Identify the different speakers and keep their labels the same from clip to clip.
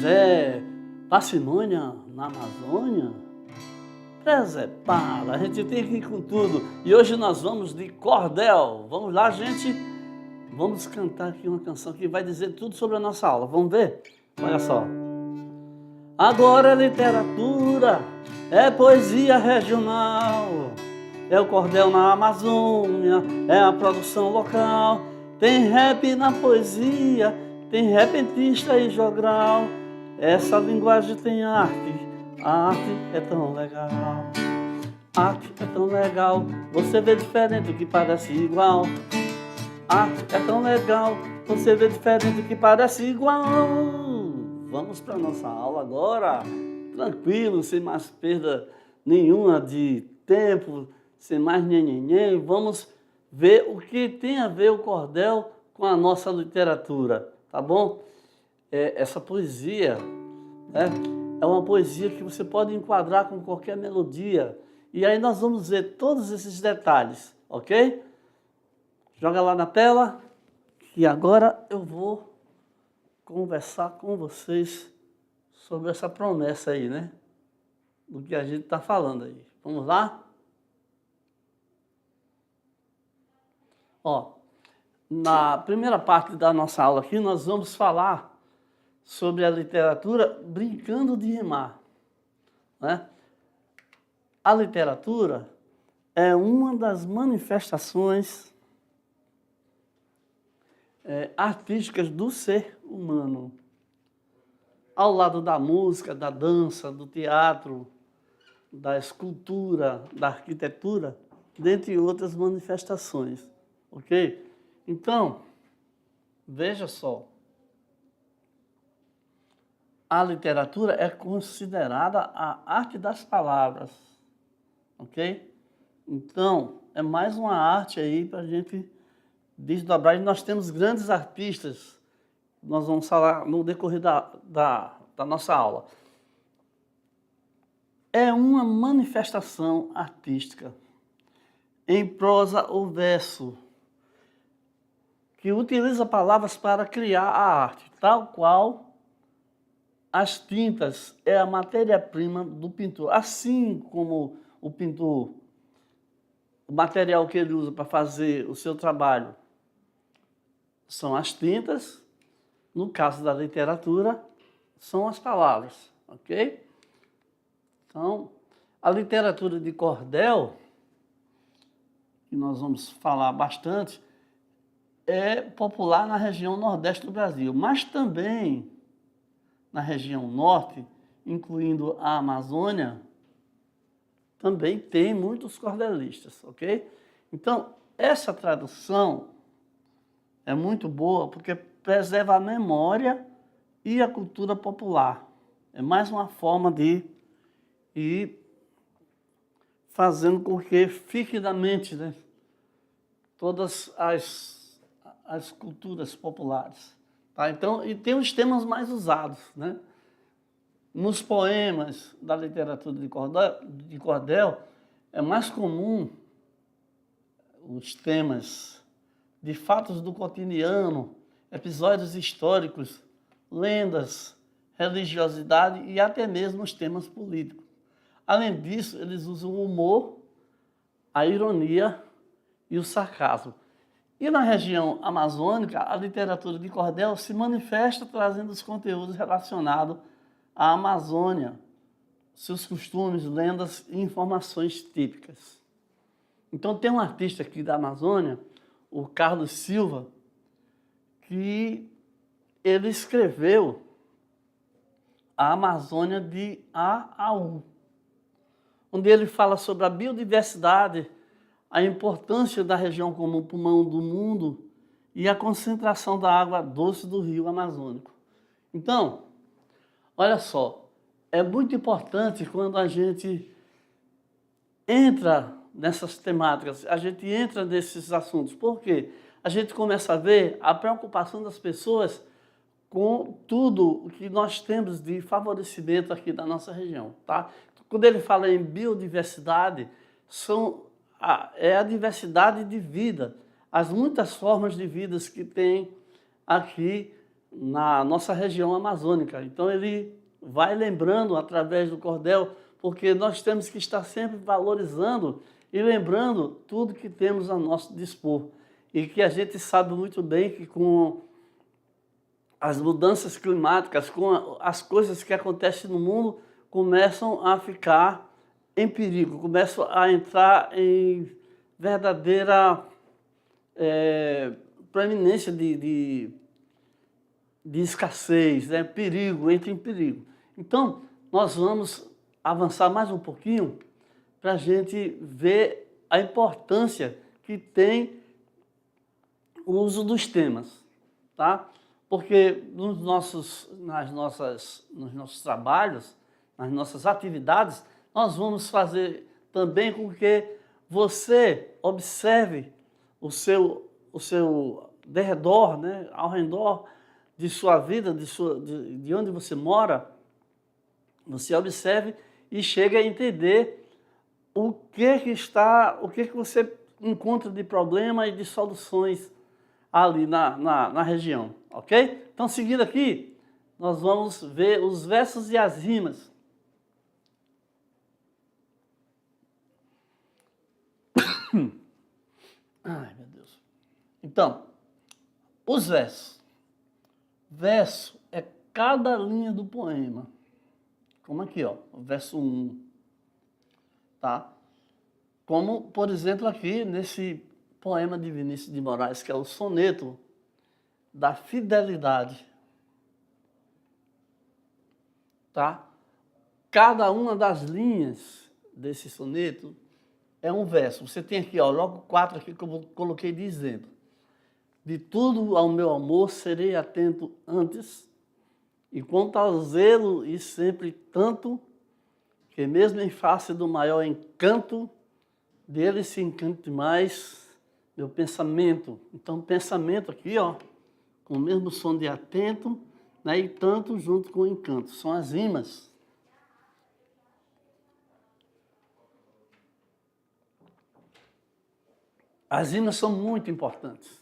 Speaker 1: Pois é, parcimônia na Amazônia, presepada, a gente tem que ir com tudo. E hoje nós vamos de cordel. Vamos lá, gente, vamos cantar aqui uma canção que vai dizer tudo sobre a nossa aula. Vamos ver? Olha só. Agora é literatura, é poesia regional, é o cordel na Amazônia, é a produção local. Tem rap na poesia, tem repentista e jogral. Essa linguagem tem arte, a arte é tão legal. Arte é tão legal, você vê diferente o que parece igual. Arte é tão legal, você vê diferente o que parece igual. Vamos para a nossa aula agora, tranquilo, sem mais perda nenhuma de tempo, sem mais nhenhenhen. Vamos ver o que tem a ver o cordel com a nossa literatura, tá bom? Essa poesia, né, é uma poesia que você pode enquadrar com qualquer melodia. E aí nós vamos ver todos esses detalhes, ok? Joga lá na tela, e agora eu vou conversar com vocês sobre essa promessa aí, né? Do que a gente está falando aí. Vamos lá? Ó, na primeira parte da nossa aula aqui, nós vamos falar sobre a literatura brincando de rimar, né? A literatura é uma das manifestações artísticas do ser humano. Ao lado da música, da dança, do teatro, da escultura, da arquitetura, dentre outras manifestações, ok? Então, veja só, a literatura é considerada a arte das palavras, ok? Então, é mais uma arte aí para a gente desdobrar. E nós temos grandes artistas, nós vamos falar no decorrer da nossa aula. É uma manifestação artística, em prosa ou verso, que utiliza palavras para criar a arte, tal qual as tintas é a matéria-prima do pintor. Assim como o pintor, o material que ele usa para fazer o seu trabalho são as tintas, no caso da literatura, são as palavras, ok? Então, a literatura de cordel, que nós vamos falar bastante, é popular na região nordeste do Brasil, mas também na região norte, incluindo a Amazônia, também tem muitos cordelistas, ok? Então, essa tradução é muito boa porque preserva a memória e a cultura popular. É mais uma forma de ir fazendo com que fique na mente, né, todas as culturas populares. Tá? Então, e tem os temas mais usados, né? Nos poemas da literatura de cordel, é mais comum os temas de fatos do cotidiano, episódios históricos, lendas, religiosidade e até mesmo os temas políticos. Além disso, eles usam o humor, a ironia e o sarcasmo. E na região amazônica, a literatura de cordel se manifesta trazendo os conteúdos relacionados à Amazônia, seus costumes, lendas e informações típicas. Então tem um artista aqui da Amazônia, o Carlos Silva, que ele escreveu a Amazônia de A a U, onde ele fala sobre a biodiversidade, a importância da região como pulmão do mundo e a concentração da água doce do rio Amazônico. Então, olha só, é muito importante quando a gente entra nessas temáticas, a gente entra nesses assuntos, porque a gente começa a ver a preocupação das pessoas com tudo o que nós temos de favorecimento aqui da nossa região, tá? Quando ele fala em biodiversidade, é a diversidade de vida, as muitas formas de vidas que tem aqui na nossa região amazônica. Então ele vai lembrando através do cordel, porque nós temos que estar sempre valorizando e lembrando tudo que temos a nosso dispor. E que a gente sabe muito bem que com as mudanças climáticas, com as coisas que acontecem no mundo, começam a ficar em perigo, começam a entrar em verdadeira preeminência de escassez, né? Perigo, entra em perigo. Então, nós vamos avançar mais um pouquinho para a gente ver a importância que tem o uso dos temas, tá? Porque nos nossos trabalhos, nas nossas atividades, nós vamos fazer também com que você observe o seu derredor, né? Ao redor de sua vida, de onde você mora, você observe e chegue a entender o que você encontra de problema e de soluções ali na região, ok? Então, seguindo aqui, nós vamos ver os versos e as rimas. Ai, meu Deus. Então, os versos. Verso é cada linha do poema. Como aqui, ó, o verso 1, tá? Como, por exemplo, aqui nesse poema de Vinícius de Moraes, que é o soneto da fidelidade, tá? Cada uma das linhas desse soneto é um verso. Você tem aqui, ó, logo 4 aqui que eu coloquei de exemplo. De tudo ao meu amor serei atento antes, e quanto ao zelo e sempre tanto, que mesmo em face do maior encanto, dele se encante mais meu pensamento. Então, pensamento aqui, ó, com o mesmo som de atento, né, e tanto junto com o encanto. São as rimas. As rimas são muito importantes.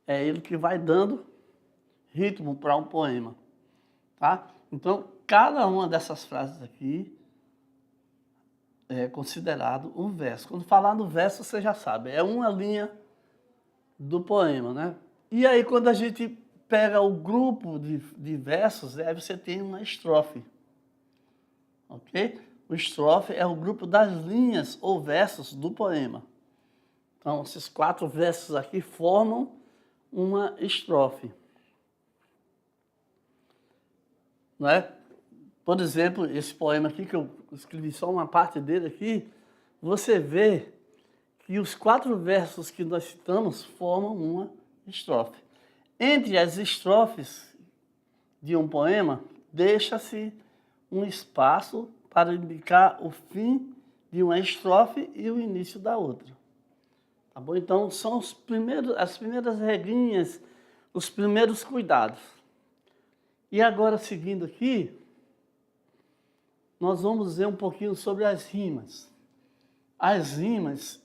Speaker 1: É ele que vai dando ritmo para um poema, tá? Então, cada uma dessas frases aqui é considerado um verso. Quando falar no verso, você já sabe, é uma linha do poema, né? E aí, quando a gente pega o grupo de versos, aí você tem uma estrofe, ok? O estrofe é o grupo das linhas ou versos do poema. Então, esses 4 versos aqui formam uma estrofe. Não é? Por exemplo, esse poema aqui, que eu escrevi só uma parte dele aqui, você vê que os 4 versos que nós citamos formam uma estrofe. Entre as estrofes de um poema, deixa-se um espaço para indicar o fim de uma estrofe e o início da outra. Tá bom? Então, são as primeiras regrinhas, os primeiros cuidados. E agora, seguindo aqui, nós vamos ver um pouquinho sobre as rimas. As rimas,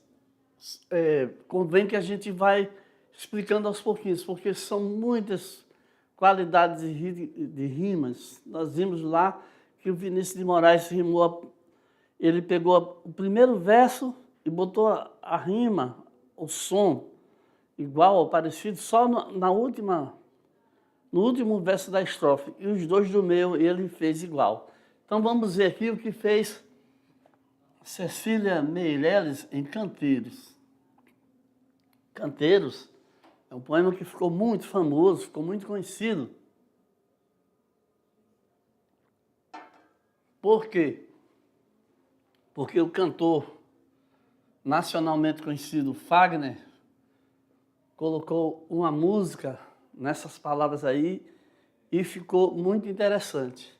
Speaker 1: convém que a gente vai explicando aos pouquinhos, porque são muitas qualidades de rimas. Nós vimos lá que o Vinícius de Moraes rimou, ele pegou o primeiro verso e botou a rima, o som, igual ou parecido, só no último verso da estrofe. E os 2 do meio ele fez igual. Então vamos ver aqui o que fez Cecília Meirelles em Canteiros. Canteiros é um poema que ficou muito famoso, ficou muito conhecido. Por quê? Porque o cantor nacionalmente conhecido Fagner colocou uma música nessas palavras aí e ficou muito interessante.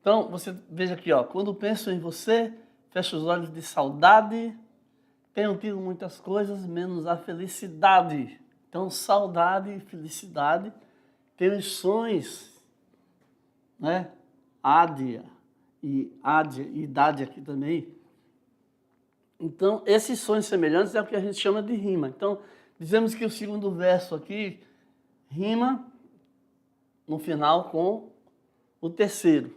Speaker 1: Então, você veja aqui, ó, quando penso em você, fecho os olhos de saudade, tenho tido muitas coisas, menos a felicidade. Então, saudade e felicidade têm os sons, né? Ádia e idade aqui também. Então, esses sons semelhantes é o que a gente chama de rima. Então, dizemos que o segundo verso aqui rima, 1 no final com o terceiro.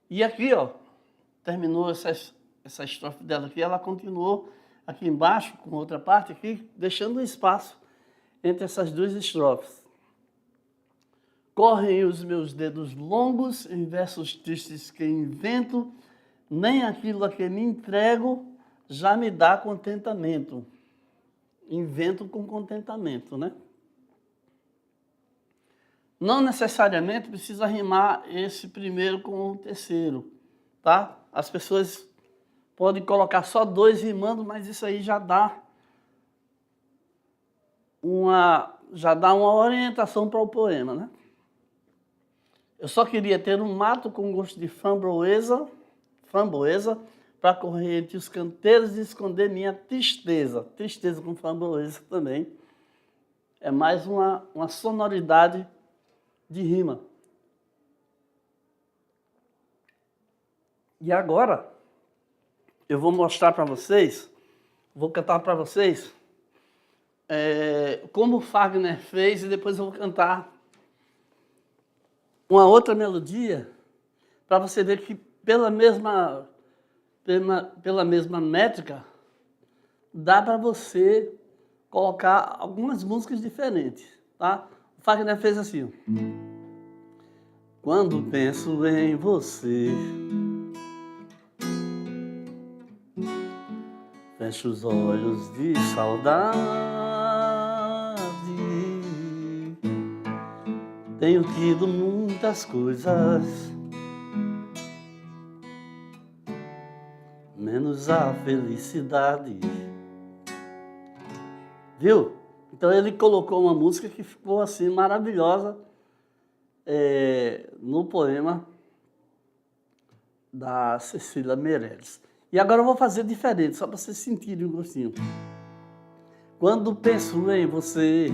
Speaker 1: E aqui, ó, terminou essa estrofe dela aqui, ela continuou aqui embaixo com outra parte aqui, deixando um espaço entre essas duas estrofes. Correm os meus dedos longos em versos tristes que invento, nem aquilo a que me entrego já me dá contentamento. Invento com contentamento, né? Não necessariamente precisa rimar esse primeiro com o terceiro, tá? As pessoas podem colocar só dois rimando, mas isso aí já dá uma orientação para o poema, né? Eu só queria ter um mato com gosto de framboesa, para correr entre os canteiros e esconder minha tristeza. Tristeza com framboesa também. É mais uma sonoridade de rima. E agora, eu vou mostrar para vocês, vou cantar para vocês como o Fagner fez, e depois eu vou cantar uma outra melodia para você ver que pela mesma métrica dá para você colocar algumas músicas diferentes, tá? O Fagner fez assim, ó. Quando penso em você, fecho os olhos de saudade, tenho tido muitas coisas, menos a felicidade. Viu? Então ele colocou uma música que ficou assim maravilhosa no poema da Cecília Meirelles. E agora eu vou fazer diferente, só para vocês sentirem o gostinho. Quando penso em você,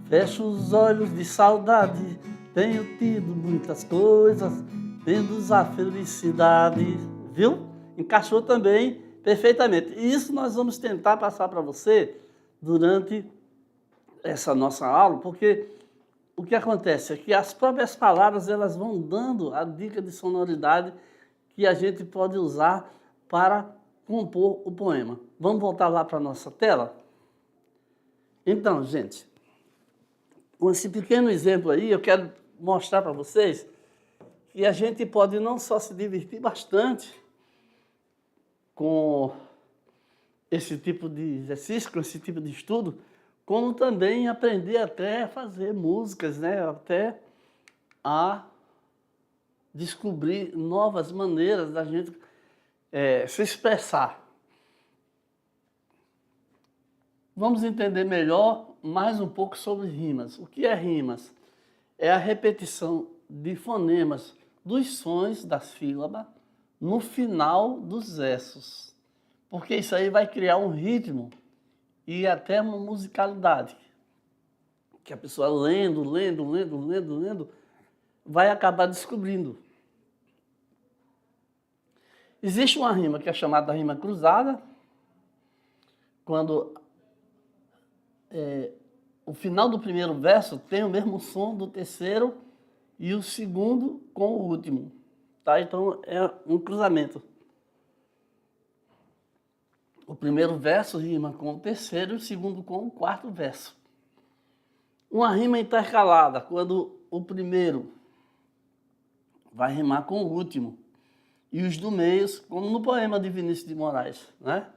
Speaker 1: fecho os olhos de saudade, tenho tido muitas coisas, menos a felicidade. Viu? Encaixou também perfeitamente. E isso nós vamos tentar passar para você durante essa nossa aula, porque o que acontece é que as próprias palavras elas vão dando a dica de sonoridade que a gente pode usar para compor o poema. Vamos voltar lá para a nossa tela? Então, gente, com esse pequeno exemplo aí, eu quero mostrar para vocês que a gente pode não só se divertir bastante com esse tipo de exercício, com esse tipo de estudo, como também aprender até a fazer músicas, né? Até a descobrir novas maneiras da gente se expressar. Vamos entender melhor mais um pouco sobre rimas. O que é rimas? É a repetição de fonemas dos sons da sílaba no final dos versos. Porque isso aí vai criar um ritmo e até uma musicalidade. Que a pessoa lendo, vai acabar descobrindo. Existe uma rima que é chamada rima cruzada, quando o final do primeiro verso tem o mesmo som do terceiro e o segundo com o último. Tá? Então é um cruzamento. O primeiro verso rima com o terceiro e o segundo com o quarto verso. Uma rima intercalada, quando o primeiro vai rimar com o último. E os do meio, como no poema de Vinícius de Moraes, né?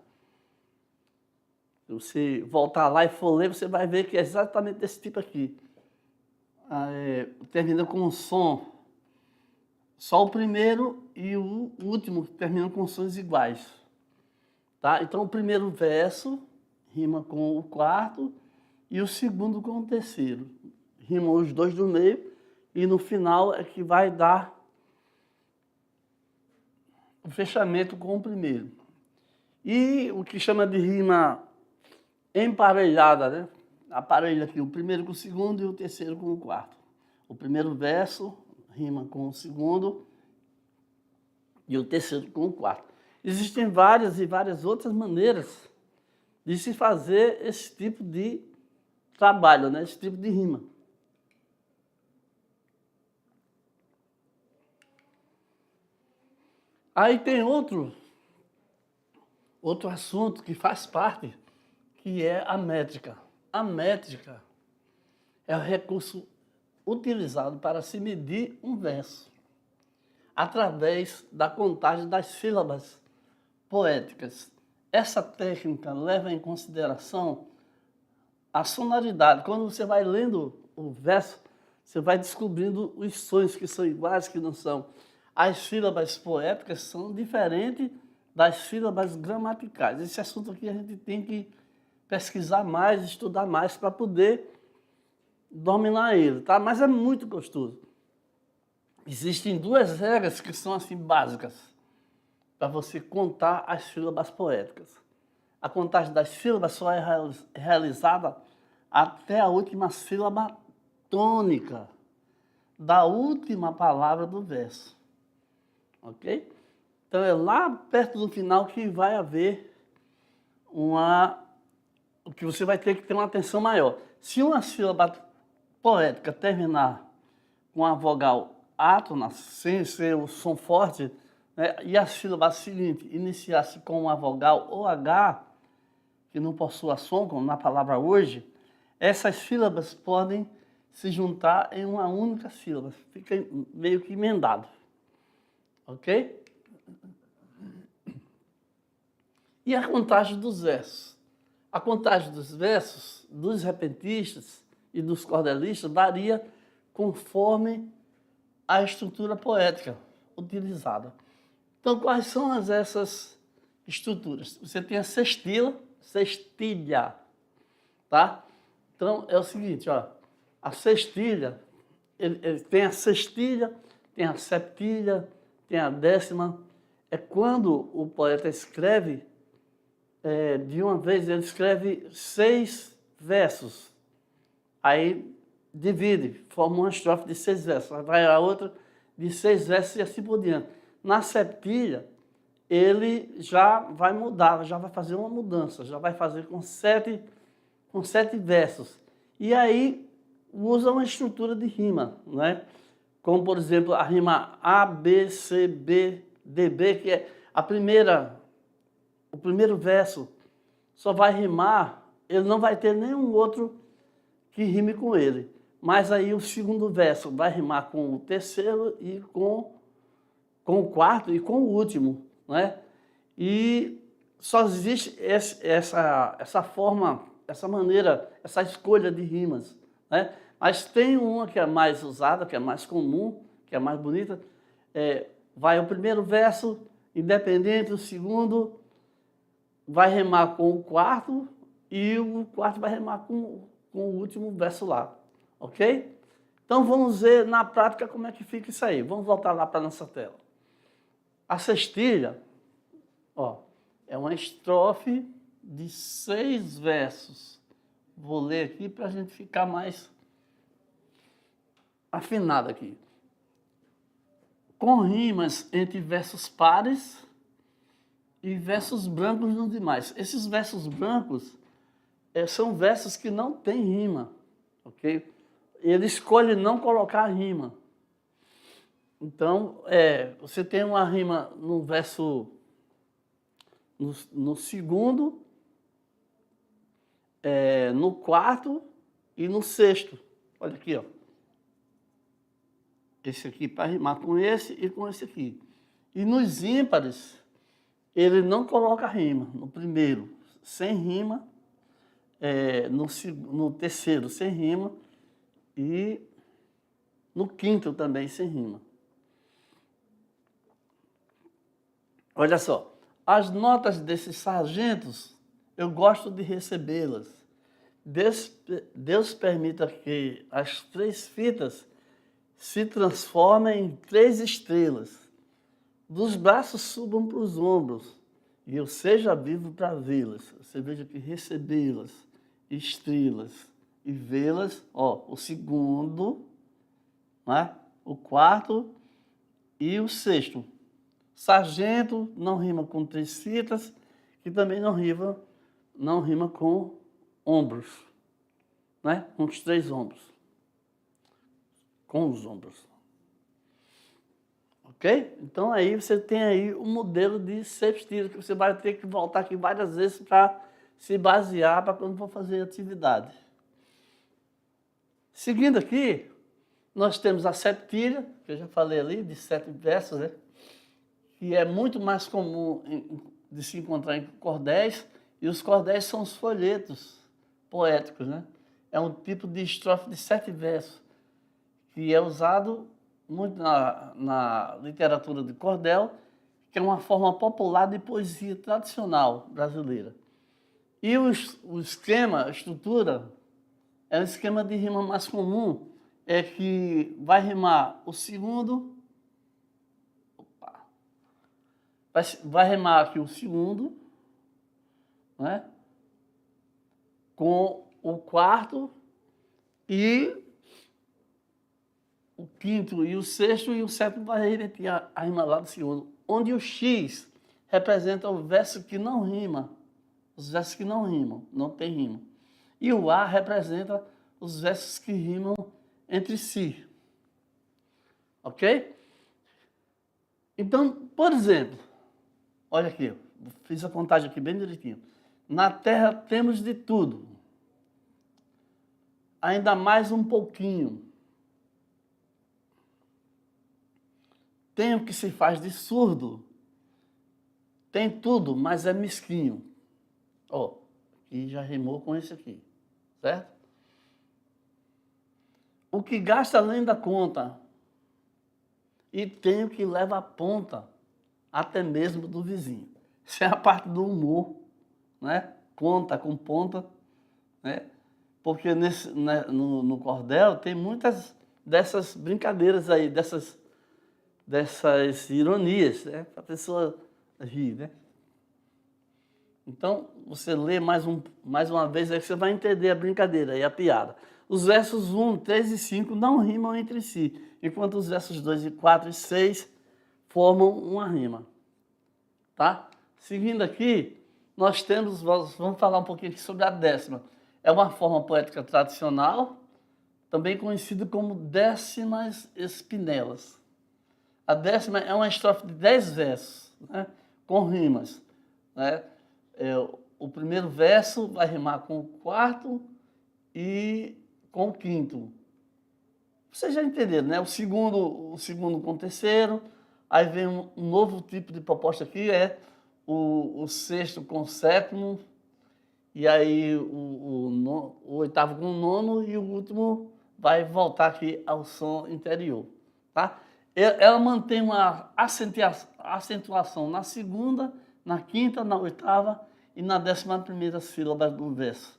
Speaker 1: Se você voltar lá e for ler, você vai ver que é exatamente desse tipo aqui. Termina com um som. Só o primeiro e o último terminam com sons iguais. Tá? Então, o primeiro verso rima com o quarto e o segundo com o terceiro. Rimam os dois do meio e no final é que vai dar o fechamento com o primeiro. E o que chama de rima emparelhada, né? Aparelha aqui o primeiro com o segundo e o terceiro com o quarto. O primeiro verso rima com o segundo e o terceiro com o quarto. Existem várias e várias outras maneiras de se fazer esse tipo de trabalho, né? Esse tipo de rima. Aí tem outro assunto que faz parte, que é a métrica. A métrica é o recurso utilizado para se medir um verso, através da contagem das sílabas poéticas. Essa técnica leva em consideração a sonoridade. Quando você vai lendo o verso, você vai descobrindo os sons que são iguais, que não são. As sílabas poéticas são diferentes das sílabas gramaticais. Esse assunto aqui a gente tem que pesquisar mais, estudar mais para poder dominar ele, tá? Mas é muito gostoso. Existem duas regras que são assim básicas para você contar as sílabas poéticas. A contagem das sílabas só é realizada até a última sílaba tônica da última palavra do verso. Ok? Então é lá perto do final que vai haver que você vai ter que ter uma atenção maior. Se uma sílaba poética terminar com a vogal átona, sem ser o som forte, né, e a sílaba seguinte iniciar-se com uma vogal ou H, que não possua som, como na palavra hoje, essas sílabas podem se juntar em uma única sílaba. Fica meio que emendado. Ok? E a contagem dos versos? A contagem dos versos dos repentistas e dos cordelistas varia conforme a estrutura poética utilizada. Então, quais são essas estruturas? Você tem a sextilha, tá? Então, é o seguinte, ó, a sextilha, ele tem a sextilha, tem a septilha, tem a décima. É quando o poeta escreve, de uma vez, ele escreve 6 versos. Aí divide, forma uma estrofe de 6 versos. Aí vai a outra de 6 versos e assim por diante. Na septilha, ele já vai mudar, já vai fazer uma mudança, já vai fazer com sete versos. E aí usa uma estrutura de rima, né? Como, por exemplo, a rima A, B, C, B, D, B, que é o primeiro verso só vai rimar, ele não vai ter nenhum outro que rime com ele. Mas aí o segundo verso vai rimar com o terceiro e com o quarto e com o último, né? E só existe essa forma, essa maneira, essa escolha de rimas, né? Mas tem uma que é mais usada, que é mais comum, que é mais bonita. Vai o primeiro verso independente, o segundo vai rimar com o quarto e o quarto vai rimar com o último verso lá, ok? Então vamos ver na prática como é que fica isso aí. Vamos voltar lá para a nossa tela. A sextilha, ó, é uma estrofe de 6 versos. Vou ler aqui para a gente ficar mais afinado aqui. Com rimas entre versos pares e versos brancos nos demais. Esses versos brancos são versos que não têm rima, ok? Ele escolhe não colocar rima. Então, você tem uma rima no verso, no segundo, no quarto e no sexto. Olha aqui, ó. Esse aqui para rimar com esse e com esse aqui. E nos ímpares, ele não coloca rima. No primeiro, sem rima. No terceiro, sem rima. E no quinto também, sem rima. Olha só, as notas desses sargentos, eu gosto de recebê-las. Deus permita que as 3 fitas se transformem em 3 estrelas. Dos braços subam para os ombros e eu seja vivo para vê-las. Você veja que recebê-las, estrelas e vê-las, ó, o segundo, né? O quarto e o sexto. Sargento não rima com 3 fitas, que também não rima com ombros, né? Com os 3 ombros. Com os ombros. Ok? Ok? Então aí você tem aí um modelo de sextilha que você vai ter que voltar aqui várias vezes para se basear para quando for fazer atividade. Seguindo aqui, nós temos a septilha, que eu já falei ali, de 7 versos, né? Que é muito mais comum de se encontrar em cordéis, e os cordéis são os folhetos poéticos, né? É um tipo de estrofe de 7 versos, que é usado muito na literatura de cordel, que é uma forma popular de poesia tradicional brasileira. E o esquema, a estrutura, é um esquema de rima mais comum, é que vai rimar o segundo, vai rimar aqui o segundo, né, com o quarto e o quinto e o sexto, e o sétimo vai repetir a rima lá do segundo, onde o X representa o verso que não rima, os versos que não rimam, não tem rima. E o A representa os versos que rimam entre si. Ok? Então, por exemplo, olha aqui, eu fiz a contagem aqui bem direitinho. Na terra temos de tudo, ainda mais um pouquinho. Tem o que se faz de surdo, tem tudo, mas é mesquinho. Ó, aqui já rimou com esse aqui, certo? O que gasta além da conta, e tem o que leva a ponta, até mesmo do vizinho. Isso é a parte do humor, né? Conta com ponta, né? Porque no cordel tem muitas dessas brincadeiras aí, dessas ironias, né? Para a pessoa rir, né? Então, você lê mais uma vez, aí você vai entender a brincadeira e a piada. Os versos 1, 3 e 5 não rimam entre si, enquanto os versos 2 e 4 e 6 formam uma rima. Tá? Seguindo aqui, vamos falar um pouquinho aqui sobre a décima. É uma forma poética tradicional, também conhecida como décimas espinelas. A décima é uma estrofe de 10 versos, né, com rimas, né? O primeiro verso vai rimar com o quarto e com o quinto. Vocês já entenderam, né? O segundo com o terceiro. Aí vem um novo tipo de proposta aqui, é o sexto com o sétimo. E aí o oitavo com o nono e o último vai voltar aqui ao som interior, tá? Ela mantém uma acentuação na segunda, na quinta, na oitava e na 11ª sílaba do verso.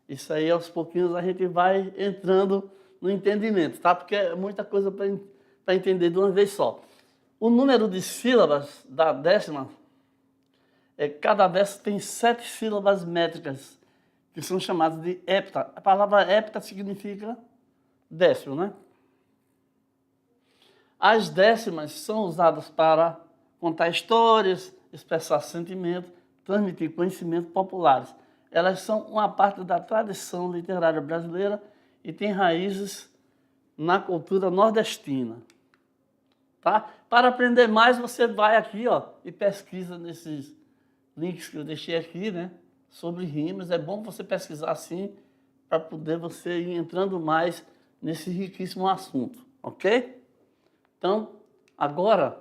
Speaker 1: Isso aí, aos pouquinhos, a gente vai entrando no entendimento, tá? Porque é muita coisa para entender de uma vez só. O número de sílabas da décima, cada verso tem 7 sílabas métricas, que são chamadas de hepta. A palavra hepta significa décimo, né? As décimas são usadas para contar histórias, expressar sentimentos, transmitir conhecimentos populares. Elas são uma parte da tradição literária brasileira e têm raízes na cultura nordestina. Tá? Para aprender mais, você vai aqui, ó, e pesquisa nesses links que eu deixei aqui, né, sobre rimas. É bom você pesquisar assim, para poder você ir entrando mais nesse riquíssimo assunto, ok? Então, agora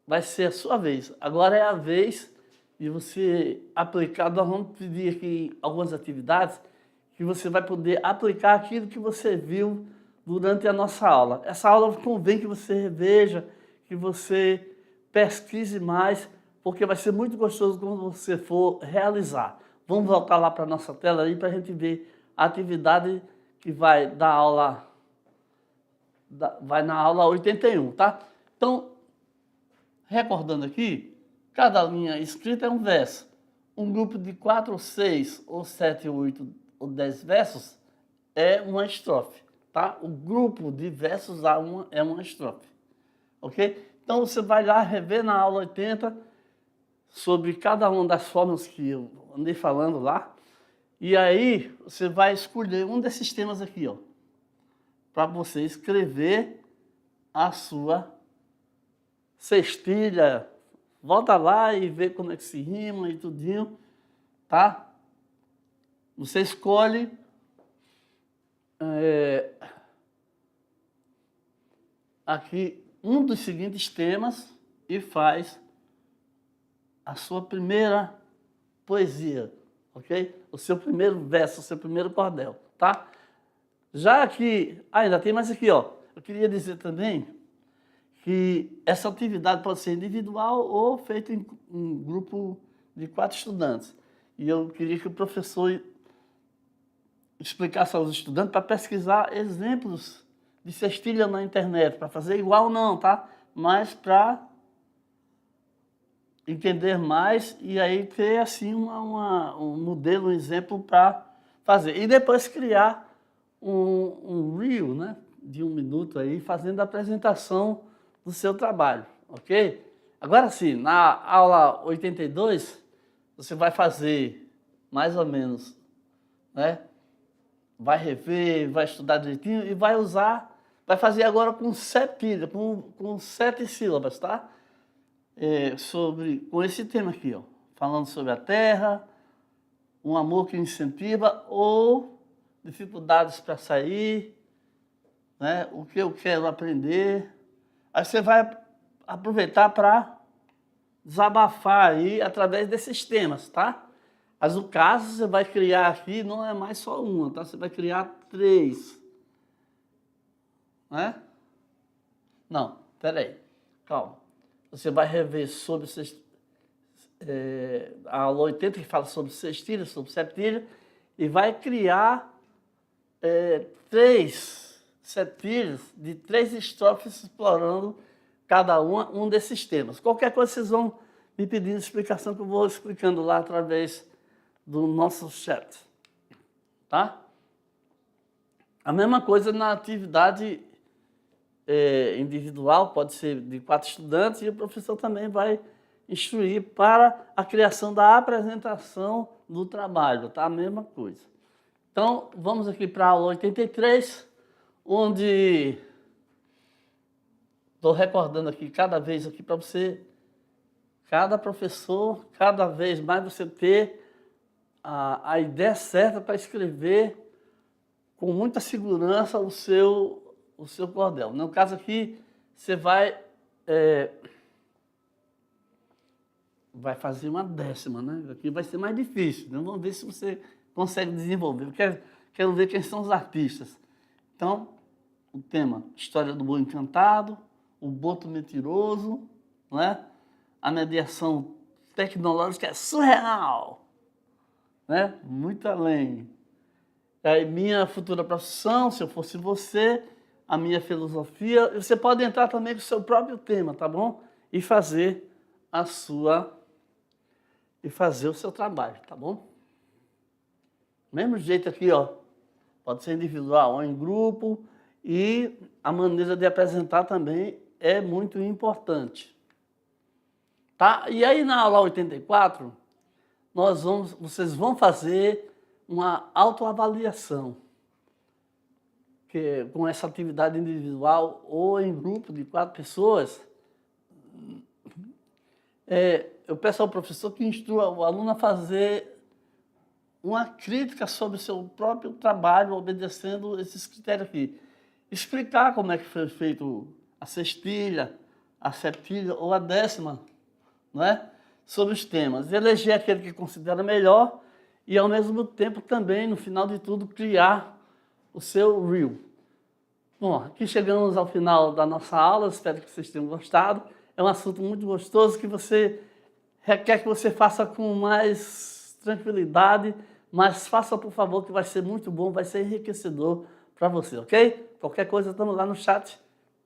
Speaker 1: vai ser a sua vez. Agora é a vez de você aplicar. Nós vamos pedir aqui algumas atividades que você vai poder aplicar aquilo que você viu durante a nossa aula. Essa aula convém que você reveja, que você pesquise mais, porque vai ser muito gostoso quando você for realizar. Vamos voltar lá para a nossa tela aí para a gente ver a atividade que vai dar aula. Vai na aula 81, tá? Então, recordando aqui, cada linha escrita é um verso. Um grupo de 4 ou 6 ou 7 ou 8 ou 10 versos é uma estrofe, tá? O grupo de versos é uma estrofe, ok? Então, você vai lá rever na aula 80 sobre cada uma das formas que eu andei falando lá. E aí, você vai escolher um desses temas aqui, ó, para você escrever a sua cestilha, volta lá e vê como é que se rima e tudinho, tá? Você escolhe aqui um dos seguintes temas e faz a sua primeira poesia, ok? O seu primeiro verso, o seu primeiro cordel, tá? Já aqui, ainda tem mais aqui, ó. Eu queria dizer também que essa atividade pode ser individual ou feita em um grupo de 4 estudantes. E eu queria que o professor explicasse aos estudantes para pesquisar exemplos de cestilha na internet, para fazer igual não, tá? Mas para entender mais e aí ter assim um modelo, um exemplo para fazer. E depois criar um reel, né, de 1 minuto aí, fazendo a apresentação do seu trabalho, ok? Agora sim, na aula 82, você vai fazer mais ou menos, né? Vai rever, vai estudar direitinho e vai usar, vai fazer agora com septilha, com 7 sílabas, tá? Com esse tema aqui, ó, falando sobre a terra, um amor que incentiva ou dificuldades para sair, né? O que eu quero aprender. Aí você vai aproveitar para desabafar aí através desses temas, tá? Mas o caso você vai criar aqui não é mais só uma, tá? Você vai criar 3, né? Não, peraí, calma. Você vai rever sobre a aula 80 que fala sobre cestilha, sobre septilha, e vai criar 3 septilhas de 3 estrofes explorando cada um desses temas. Qualquer coisa vocês vão me pedindo explicação que eu vou explicando lá através do nosso chat, tá? A mesma coisa na atividade individual, pode ser de 4 estudantes, e o professor também vai instruir para a criação da apresentação do trabalho, tá? A mesma coisa. Então, vamos aqui para a aula 83, onde estou recordando aqui cada vez aqui para você, cada professor, cada vez mais você ter a ideia certa para escrever com muita segurança o seu cordel. No caso aqui, você vai fazer uma 10ª, né? Aqui vai ser mais difícil, né? Vamos ver se você consegue desenvolver. Eu quero ver quem são os artistas. Então, o tema, História do Boi Encantado, o Boto Mentiroso, né? A mediação tecnológica é surreal, né? Muito além. Aí, minha futura profissão, se eu fosse você, a minha filosofia. Você pode entrar também com o seu próprio tema, tá bom? E fazer o seu trabalho, tá bom? Mesmo jeito aqui, ó. Pode ser individual ou em grupo. E a maneira de apresentar também é muito importante. Tá? E aí na aula 84, vocês vão fazer uma autoavaliação, que com essa atividade individual ou em grupo de 4 pessoas. Eu peço ao professor que instrua o aluno a fazer uma crítica sobre o seu próprio trabalho, obedecendo esses critérios aqui. Explicar como é que foi feito a cestilha, a septilha ou a 10ª, não é? Sobre os temas. Eleger aquele que considera melhor e, ao mesmo tempo, também, no final de tudo, criar o seu reel. Bom, aqui chegamos ao final da nossa aula, espero que vocês tenham gostado. É um assunto muito gostoso que requer que você faça com mais tranquilidade, mas faça, por favor, que vai ser muito bom, vai ser enriquecedor para você, ok? Qualquer coisa, estamos lá no chat.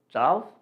Speaker 1: Tchau.